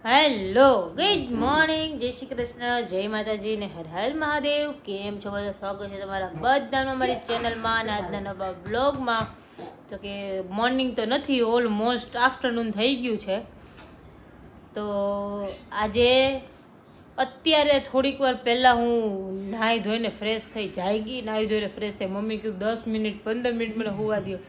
Hello, good morning, જય શ્રી કૃષ્ણ, જય માતાજી ને હર હર મહાદેવ. કેમ છો બધા? સ્વાગત છે તમારા બધાનું અમારી ચેનલમાં અને આજના નવા બ્લોગમાં. તો કે મોર્નિંગ તો નથી, ઓલમોસ્ટ આફ્ટરનૂન થઈ ગયું છે. તો આજે અત્યારે થોડીક વાર પહેલાં હું નાહી ધોઈને ફ્રેશ થઈ જાગી. નાહી ધોઈને ફ્રેશ થઈ મમ્મી કીધું 10 મિનિટ 15 મિનિટ મને હોવા દો,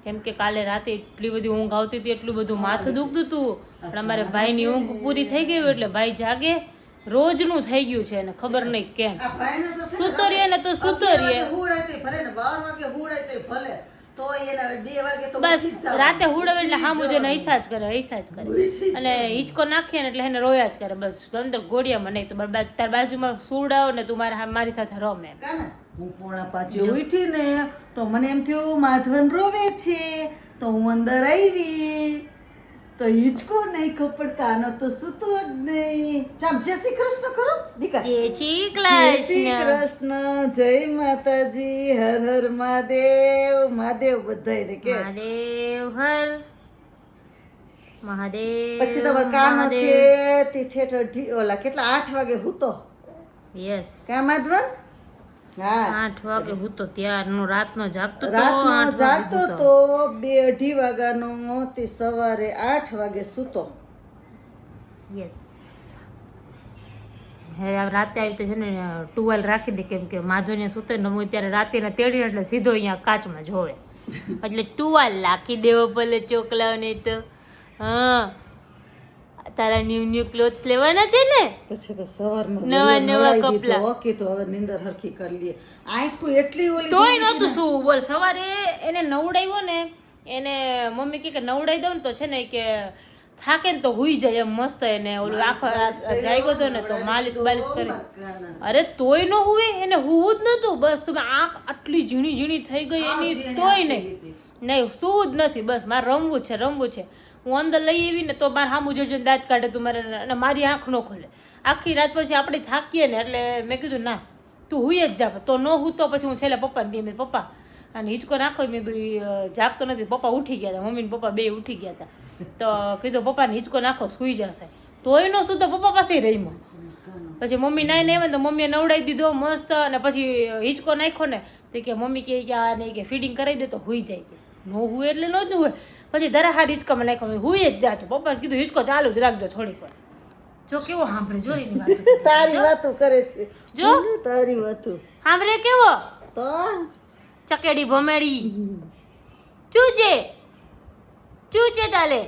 કેમ કે કાલે રાતે એટલી બધી ઊંઘ આવતી હતી, એટલું બધું માથું દુખતું હતું. પણ અમારે ભાઈની ઊંઘ પૂરી થઈ ગઈ એટલે ભાઈ જાગે. રોજનું થઈ ગયું છે અને ખબર નહીં કેમ. સૂતો રહીએ ને તો સૂતો રહીએ, બસ રાતે હુડાવે એટલે હામું જોઈને હૈસા જ કરે અને હિંચકો નાખીએ ને એટલે એને રોયા જ કરે. બસ અંદર ગોળિયામાં નહીં તો તાર બાજુમાં સુવડાવો ને તું મારી સાથે રમે. હું પોણા 5 ઉઠી ને તો મને એમ થયું માધવન રોવે છે, તો હું અંદર આવી તો હિંચકો નહીં ખબર, કાનો તો સૂતો જ નહીં. ચાલ જય શ્રી કૃષ્ણ કરો દીકા. જય શ્રી જય શ્રી કૃષ્ણ, કૃષ્ણ, જય માતાજી, હર હર મહાદેવ. મહાદેવ બધાયને કે મહાદેવ હર મહાદેવ. પછી તમારો કાનો છે તે ઠેઠ ઓલા કેટલા 8 વાગે હૂતો. યસ, કા માધવન? હા, 8 વાગે હૂતો ત્યારનો રાતનો જાગતો તો રાતનો જાગતો તો 2-2:30 વાગ્યાનો તે સવારે 8 વાગે સૂતો. યસ. હે રાતે આવી રીતે છે ને ટુવેલ રાખી દે, કેમ કે માધવને સૂતે ને હું ત્યારે રાતે ને તેડીને એટલે સીધો અહીંયા કાચમાં જોવે એટલે ટુવાલ રાખી દેવો ભલે ચોકલાઓને. તો હા, તારા ન્યુ ક્લોથ્સ લેવાના છે ને, પછી તો સવારમાં નવા નવા કપડાં. ઓકે તો હવે નીંદર હરખી કરી લઈએ. આંખું એટલી ઓલી તોય નહોતું શું બોલ. સવારે એને નવડાવ્યો ને, એને મમ્મી કે નવડાવી દઉં ને તો છે ને કે થાકે ને તો હુઈ જાય એમ મસ્ત. એને ઓલું આખો જાગ્યો હતો ને તો માલિશ બાલિશ કરી. અરે તોય ન હુવે, એને હુવું જ નતું. બસ તમે આંખ આટલી ઝીણી ઝીણી થઈ ગઈ એની, તોય નહીં શું જ નથી. બસ મારે રમવું છે. હું અંદર લઈ આવી ને તો મારે સામું જોજો દાંત કાઢે તું મારે, અને મારી આંખ ન ખોલે આખી રાત. પછી આપણે થાકીએ ને એટલે મેં કીધું ના તું હુઈ જ જા. તો ન હું તો પછી હું છેલ્લે પપ્પાને દીધી, પપ્પા અને હિંચકો નાખો. મેં કીધું જાગતો નથી. પપ્પા ઉઠી ગયા હતા, મમ્મી ને પપ્પા બે ઉઠી ગયા હતા. તો કીધું પપ્પાને હિંચકો નાખો સુઈ જશે. તોય નો શું તો પપ્પા પાસે રહીમાં. પછી મમ્મી નાઈને આવે તો મમ્મીએ નવડાવી દીધો મસ્ત. અને પછી હિંચકો નાખ્યો ને તો કે મમ્મી કે આ નહીં કે ફીડિંગ કરાવી દે તો હુઈ જાય. નો હુએ એટલે ન જ હુએ. પછી દરાહાર હિંચકામાં નાખ્યો, હુઈ જ જાતો. પપ્પાને કીધું હિંચકો ચાલુ જ રાખજો થોડીક વાર. જો કેવો સાંભળે, જો એની વાત તારી વાતો કરે છે. જો તારી વાતો સાંભળે કેવો તો ચકેડી ભમેડી ચૂચે તાલે.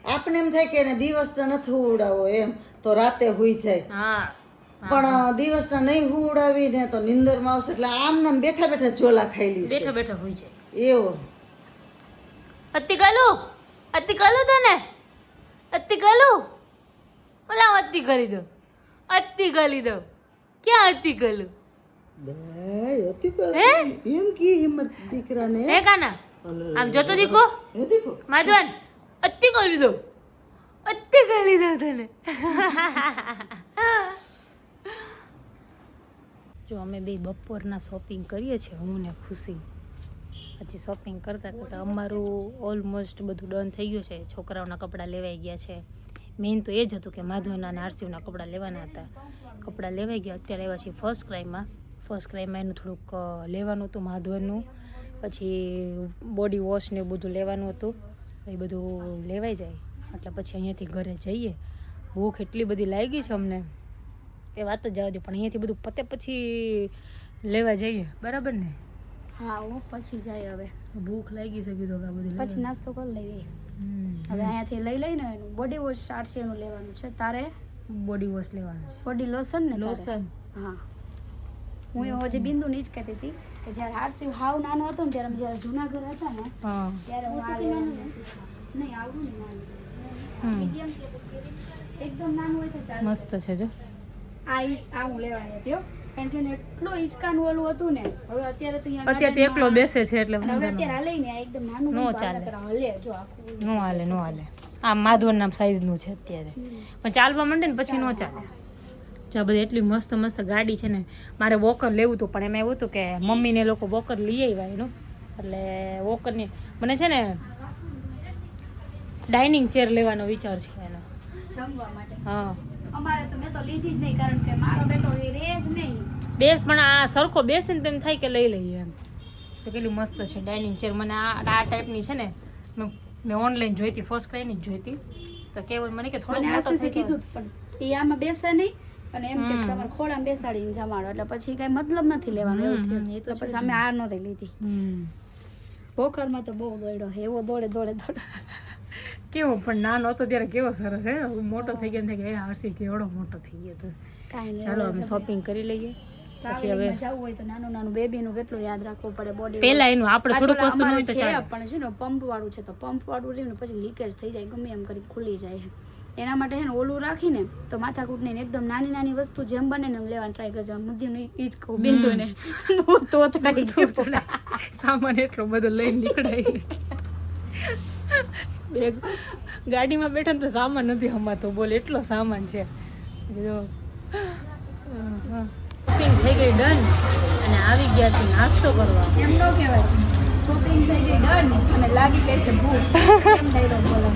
આપણે એમ થાય કે એને દિવસના નથી ઉડાવો એમ તો રાતે હુઈ જાય. હા, પણ દિવસના નહીં ઉડાવી ને તો નીંદરમાં આવશે એટલે આમ નામ બેઠા બેઠા ઝોલા ખાઈ લી. બેઠા બેઠા હોઈ જાય એવો અતિ કાલું તને અતિ કાલું ઓલા અતિ કરી દો ક્યાં અતિ કાલું હે એમ કી હિંમત દીકરાને. હે કાના આમ જોતો દીકો એ દેખો માધવન અતિ કરી દો તને. જો અમે બે બપોરના શોપિંગ કરીએ છીએ, હું ને ખુશી. પછી શોપિંગ કરતાં અમારું ઓલમોસ્ટ બધું ડન થઈ ગયું છે. છોકરાઓના કપડાં લેવાઈ ગયા છે. મેઇન તો એ જ હતું કે માધવના અને આરસીના કપડાં લેવાના હતા. કપડાં લેવાઈ ગયા. અત્યારે આવ્યા છીએ ફર્સ્ટ ક્રાઈમાં એનું થોડુંક લેવાનું હતું માધવનનું. પછી બોડી વોશ ને બધું લેવાનું હતું. એ બધું લેવાઈ જાય એટલે પછી અહીંયાથી ઘરે જઈએ. ભૂખ એટલી બધી લાગી છે અમને એ વાત જ જવા દે. પણ અહીંયાથી બધું પતે પછી લેવા જઈએ, બરાબર ને? હા હું પછી જાય. હવે ભૂખ લાગી છે કીધું હવે બધું પછી નાસ્તો કરી લઈએ. હવે અહીંયાથી લઈને એનું બોડી વોશ 800 નું લેવાનું છે. તારે બોડી વોશ લેવાનું છે, બોડી લોશન ને તારે? લોશન. હા, હું એ હજી બિંદુની જ કહેતી હતી કે જ્યારે આરસી હાવ નાનો હતો ને ત્યારે અમે જ્યારે જૂનાગઢ હતા ને હા ત્યારે હું આ લેવાનું નહીં આવડું ને નાનું મીડિયમ કે પછી એકદમ નાનું હોય તો ચાલે. મસ્ત છે જો આ હું લેવાની હતી હો. કારણ કે એને એટલો હિંચકાનું ઓલું હતું ને. હવે અત્યારે તો અહીંયા અત્યારે તો એકલો બેસે છે એટલે અને હવે અત્યારે હાલે ને આ એકદમ નાનું નો નહીં, ચાલે. પાતળા હલે જો આખું. નો હાલે આ માધવનના સાઈઝનું છે અત્યારે. પણ ચાલવા માંડે ને પછી નો ચાલે. જો આ બધી એટલી મસ્ત ગાડી છે ને. મારે વોકર લેવું હતું પણ એમાં એવું હતું કે મમ્મીને લોકો વોકર લઈ આવ્યા એનું. એટલે વોકરની મને છે ને ડાઇનિંગ ચેર લેવાનો વિચાર છે એનો. જમવા માટે. હા અમારે તો મેં તો લીધી જ નહીં કારણ કે મારો બેટો એ રહે જ નહીં. બે પણ આ સરખો બેસે ને તેમ થાય કે લઈ લઈએ એમ. તો કેટલી મસ્ત છે ડાઇનિંગ ચેર. મને આ ટાઈપની છે ને મેં ઓનલાઈન જોઈતી, ફર્સ્ટ ક્રાયની જ જોઈતી. તો કેવું મને કે થોડું મને મોટો આશીષે થઈ કીધું પણ એ આમાં બેસે નહીં અને એમ કે તમારે ખોળામાં બેસાડીને જમાડો એટલે પછી કઈ મતલબ નથી લેવાનો એવું થયું. એ તો તો પછી અમે આ નહોતી લીધી. પોખરમાં તો બહુ દોડ્યો એવો દોડે કેવો પણ નાનો હતો ત્યારે કેવો સરસ હે. મોટો થઈ ગયો ને કે હર્ષી કેવડો મોટો થઈ ગયો તો. કાંઈ નહીં. ચાલો અમે શોપિંગ કરી લઈએ. પછી હવે ટ્રાવેલિંગમાં જવું હોય તો નાનું બેબીનું કેટલું યાદ રાખવું પડે બોડી. પેલા એનું આપણે થોડુંક વસ્તુ ન હોય તો ચાલે. પણ છે ને પંપ વાળું છે તો પંપ વાળું રહ્યું ને પછી લીકેજ થઈ જાય ગમે એમ કરી ખુલી જાય. એના માટે છે ને ઓલું રાખીને તો માથાકૂટ નહીં એકદમ નાની નાની વસ્તુ જેમ બને ને એમ લેવાની ટ્રાય કરજો. મુદ્દીનું ઈ જ કહું બેંધો ને તો તડાઈ ગયો. સામાન એટલો બધો લઈને નીકળાય. બેગ ગાડીમાં બેઠા ને તો સામાન નથી હમાતો. બોલ એટલો સામાન છે. જો શોપિંગ થઈ ગઈ ડન અને આવી ગયા છે નાસ્તો કરવા. એમ ન કહેવાય શોપિંગ થઈ ગઈ ડન અને લાગી ગઈ છે ભૂખ. એમ ડાયલોગ બોલો.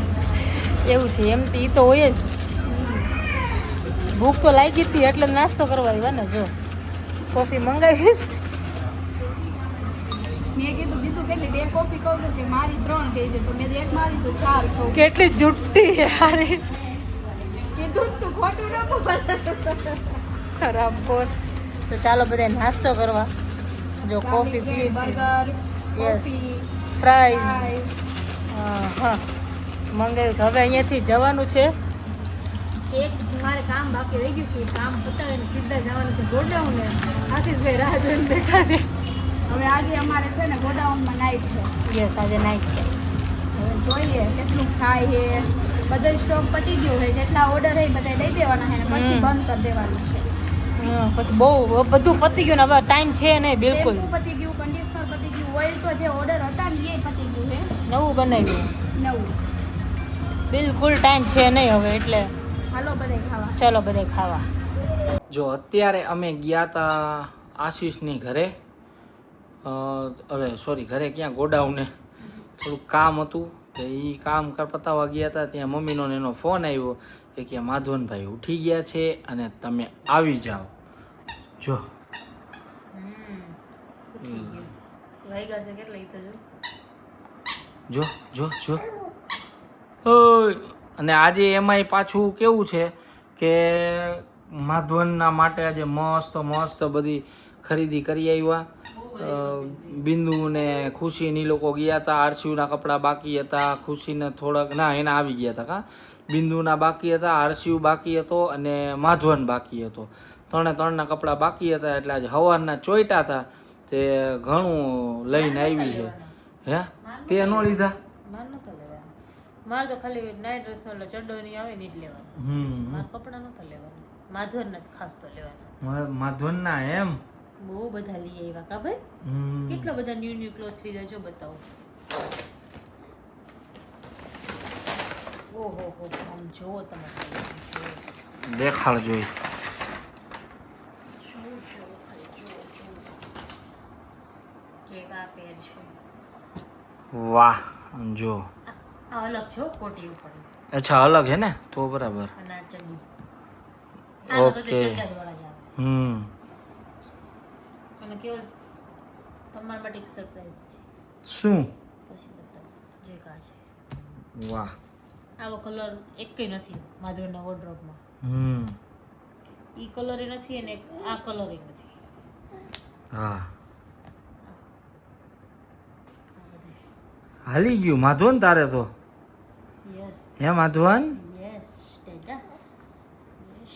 એવું છે એમ તો ઈ તો હોય જ. ભૂખ તો લાગી હતી એટલે નાસ્તો કરવા આવ્યા ને. જો કોફી મંગાવીશ. મેં કીધું બીજું કેટલી 2 કોફી કહું છું કે મારી 3 થઈ છે તો મેં 1 મારી તો 4 કહું. કેટલી જુઠ્ઠી યાર. કીધું તું ખોટું ન બોલ. ખરાબ બોલ. તો ચાલો બધા નાસ્તો કરવા. જો કોફી પીએ છે. Burger yes coffee fries fries. હા મંગાવ્યું છે. હવે અહીંયાથી જવાનું છે. એક મારે કામ બાકી રહી ગયું છે એ કામ પતાવીને સીધા જવાનું છે ગોડાઉન ને આશીષભાઈ રાહ જોઈને બેઠા છે. હવે આજે અમારે છે ને ગોડાઉનમાં નાઈટ છે. યસ આજે નાઈટ છે. હવે જોઈએ કેટલું થાય છે. બધો સ્ટોક પતી ગયો છે જેટલા ઓર્ડર છે એ બધા દઈ દેવાના છે ને પછી બંધ કરી દેવાનું છે. પછી બહુ બધું પતી ગયું ને હવે ટાઈમ છે નહીં બિલકુલ. શેમ્પૂ પતી ગયું કન્ડિશનર પતી ગયું ઓઇલ તો જે ઓર્ડર હતા ને એ પતી ગયું છે નવું બનાવ્યું. નવું. બિલકુલ ટાઈમ છે નહીં હવે એટલે હાલો બધે ખાવા. ચાલો બધે ખાવા. જો અત્યારે અમે ગયા હતા આશીષની ઘરે. હવે સોરી ઘરે ક્યાં ગોડાઉને થોડુંક કામ હતું તો એ કામ પતાવવા ગયા હતા. ત્યાં મમ્મીનો ને એનો ફોન આવ્યો કે માધવનભાઈ ઉઠી ગયા છે અને તમે આવી જાઓ. જો વાગ્યા છે કેટલા ઈ તો જો જો જો ઓય. અને આજે એમાંય પાછું કેવું છે કે માધવનના માટે આજે મસ્ત મસ્ત બધી ખરીદી કરી આવ્યા. બિંદુ ને ખુશીની લોકો ગયા હતા. આરસીયુના કપડાં બાકી હતા. ખુશીને થોડાક ના એના આવી ગયા હતા. કા બિંદુના બાકી હતા, આરસીયુ બાકી હતો અને માધવન બાકી હતો. ત્રણના કપડાં બાકી હતા એટલે આજે સવારના ચોઈટા હતા તે ઘણું લઈને આવી છે. હે તે ન લીધા? માર નતો લેવાનો. મારે તો ખાલી નાઈટ ડ્રેસ નો ચડ્ડો ની આવે ને જ લેવાનો. મારા કપડા નતા લેવાના. માધવનના જ ખાસ તો લેવાના. માધવનના એમ બહુ બધા લઈ આવ્યા કા ભાઈ. કેટલા બધા ન્યુ ક્લોથ લીધા જો બતાવો. ઓહો હો આમ જોવો તમે. દેખાડ જોઈ. વાહ જો આ અલગ છે કોટી ઉપર. અચ્છા અલગ હે ને તો બરાબર. અને આ ચડ્ડી. ઓકે. અને કેવલ તમારા માટે એક સરપ્રાઈઝ છે. શું? પછી બતાવો. જે કા છે. વાહ આવો કલર એકેય નથી માધવના વોર્ડરોબમાં. ઈ કલર નથી અને આ કલર નથી. હા હાલી ગયું માધવન તારે તો. યસ હે માધવન? યસ ડેડા. યસ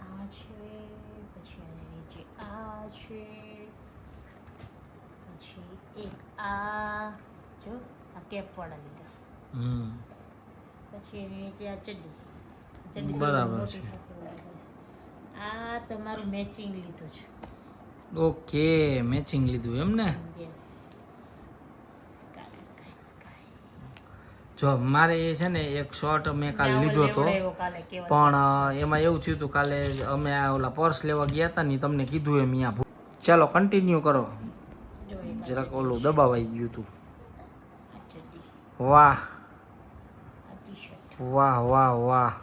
આ છે પછી આની નીચે આ છે પછી એક આ જો આ કેપ વાળા લીધા. પછી એની નીચે આ ચડ્ડી. ચડ્ડી બરાબર મોટી છે. ખાસી લાગે છે. આ તમારું મેચિંગ લીધું છે. ઓકે મેચિંગ લીધું એમ ને. Yes sky sky sky. જો મારે એ છે ને એક શર્ટ મેં કાલે લીધો હતો પણ એમાં એવું થયું હતું કાલે અમે આ ઓલા પર્સ લેવા ગયા હતા ને તમને કીધું એમ અહીંયા. ચાલો કન્ટિન્યુ કરો. જરાક ઓલું દબાવાઈ ગયું હતું. વાહ ટી શર્ટ, વાહ વાહ વાહ.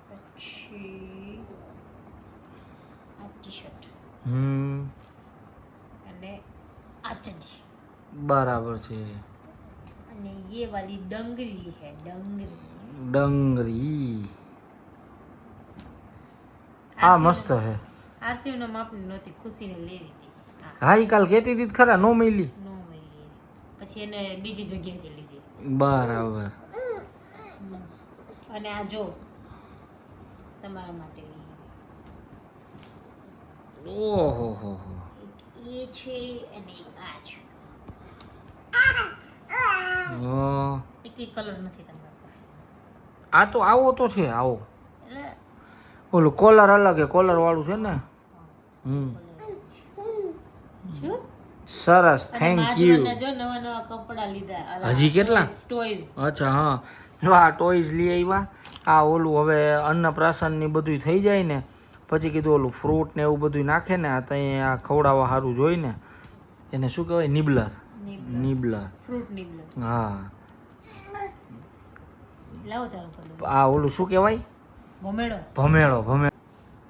પછી આ ટી શર્ટ અને આ ચડ્ડી બરાબર છે. અને ये वाली डंगरी है, डंगरी. ડંગરી આ મસ્ત હે. આરસીવ નો માપની નહોતી, ખુશીને લેવી હતી. હા ઈ કાલ કહેતી હતી તો ખરા, નો મળી. નો મળી, પછી એને બીજી જગ્યાએથી લીધી. બરાબર. અને આ જો તમારા માટે ઓહો હો હો. એક એ છે અને એક આ છે. ઓ, એક કલર નથી તમારા પાસે. આ તો આવો તો છે, આવો. એટલે ઓલું કોલર અલગ હે, કોલર વાળું છે ને. શું? સરસ, થેન્ક યુ. માધવનના જો નવા નવા કપડા લીધા. હજી કેટલા? ટોયઝ. અચ્છા હા, જો આ ટોયઝ લઈ આવ્યા. આ ઓલું હવે અન્નપ્રાશન ની બધું થઈ જાય ને પછી કીધું ઓલું ફ્રૂટ ને એવું બધું નાખે ને આ ત્યાં આ ખવડાવવા સારું જોઈને એને શું કહેવાય, નિબલર. નિબલર, ફ્રૂટ નિબલર. હા. લાવો ચાલુ કરી દો. આ ઓલું શું કહેવાય, ભમેડો. ભમેળો.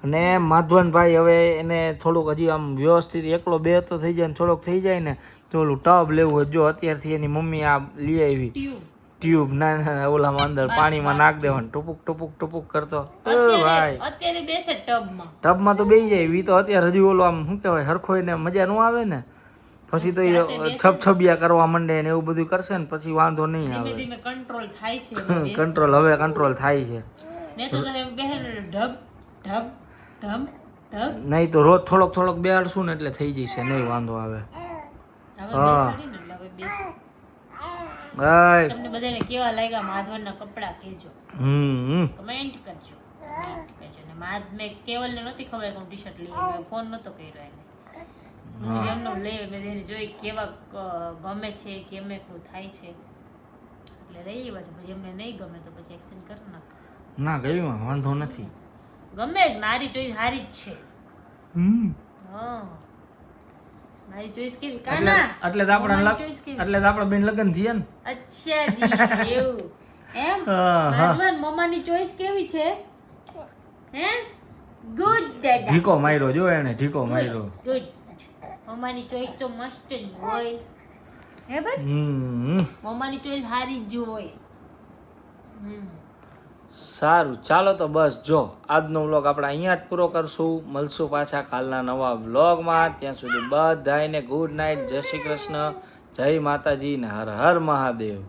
અને માધવનભાઈ હવે એને થોડુંક હજી આમ વ્યવસ્થિત એકલો બે તો થઈ જાય ને થોડોક થઈ જાય ને તો ઓલું ટબ લેવું હોય. જો અત્યારથી એની મમ્મી આ લઈ આવી ટ્યુબ. ટ્યુબ, ના ઓલામાં અંદર પાણીમાં નાખ દેવાનું, ટપુક ટપુક ટપુક કરતો. ભાઈ અત્યારે બેસે ટબમાં. ટબમાં તો બેસી જાય. વી તો અત્યારે હજી ઓલો આમ શું કહેવાય હરખો એને મજા ન આવે ને પછી તો એ છબછબિયા કરવા માંડે ને એવું બધું કરશે ને પછી વાંધો નહીં ધીમે આવે. ધીમે કંટ્રોલ થાય છે. કંટ્રોલ હવે કંટ્રોલ થાય છે. ને તો તમે બહેન ઢબ ઢબ ઢબ ઢબ. નહીં તો રોજ થોડોક થોડોક બેહાડશું ને એટલે થઈ જશે, નહીં વાંધો આવે. હવે બેસાડીને એટલે હવે બેસ. હાય. તમને બધાને કેવા લાગ્યા માધવનના કપડા કહેજો, કમેન્ટ કરજો. ને મેં કેવલને નહોતી ખબર કે હું ટી શર્ટ લઈ આવી, ફોન નહોતો કર્યો એને. હું એમનો લઈ મેં એને જોઈ કેવા ગમે છે, કેમે થાય છે એટલે લઈ આવ્યા છે. પછી એમને નહીં ગમે તો પછી એક્સચેન્જ કરી નાખશે. ના ગયું વાંધો નથી. ગમે જ, મારી ચોઈસ સારી જ છે. હા, મારી ચોઈસ કેવી કાના એટલે તો આપણા બેન લગ્ન થયા ને. અચ્છા જી, એવું એમ. માધવન મમ્માની ચોઈસ કેવી છે? હે ગુડ દાદા. ઢીકો માર્યો જો એને, ઢીકો માર્યો. ગુડ. મમ્માની ચોઈસ તો મસ્ત જ હોય હે ભાઈ. મમ્માની ચોઈસ સારી જ હોય. સારું, ચાલો તો બસ જો આજનો વ્લોગ આપણે અહીંયા જ પૂરો કરશું. મળશું પાછા કાલના નવા વ્લોગમાં. ત્યાં સુધી બધાને ગુડ નાઇટ, જય શ્રી કૃષ્ણ, જય માતાજી ને હર હર મહાદેવ.